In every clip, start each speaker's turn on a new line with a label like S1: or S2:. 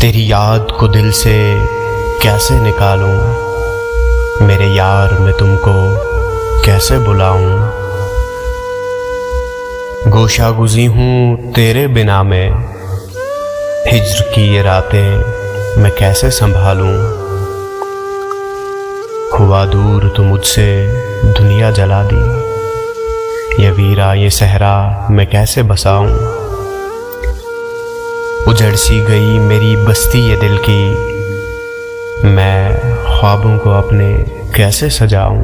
S1: तेरी याद को दिल से कैसे निकालूं, मेरे यार मैं तुमको कैसे बुलाऊं। गोशागुजी हूँ तेरे बिना में, हिज्र की ये रातें मैं कैसे संभालूं। हुआ दूर तो मुझसे दुनिया जला दी, ये वीरा ये सहरा मैं कैसे बसाऊं। उजड़ सी गई मेरी बस्ती ये दिल की, मैं ख्वाबों को अपने कैसे सजाऊं।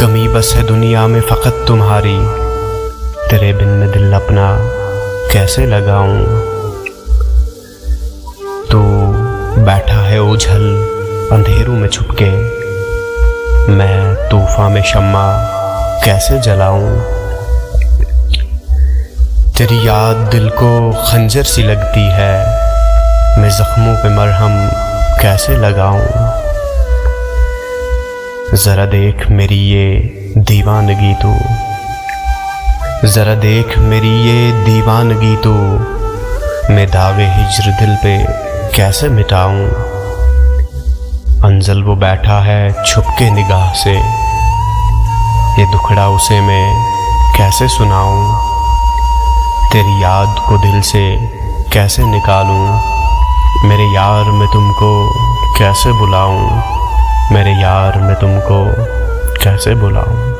S1: कमी बस है दुनिया में फ़कत तुम्हारी, तेरे बिन मैं दिल अपना कैसे लगाऊं। तू बैठा है ओझल अंधेरों में छुपके, मैं तूफान में शम्मा कैसे जलाऊं। तेरी याद दिल को खंजर सी लगती है, मैं जख्मों पे मरहम कैसे लगाऊं। ज़रा देख मेरी ये दीवानगी तू, ज़रा देख मेरी ये दीवानगी तू, मैं दावे हिज्र दिल पे कैसे मिटाऊं। अंजल वो बैठा है छुप के निगाह से, ये दुखड़ा उसे मैं कैसे सुनाऊं। तेरी याद को दिल से कैसे निकालूं, मेरे यार मैं तुमको कैसे बुलाऊं। मेरे यार मैं तुमको कैसे बुलाऊं।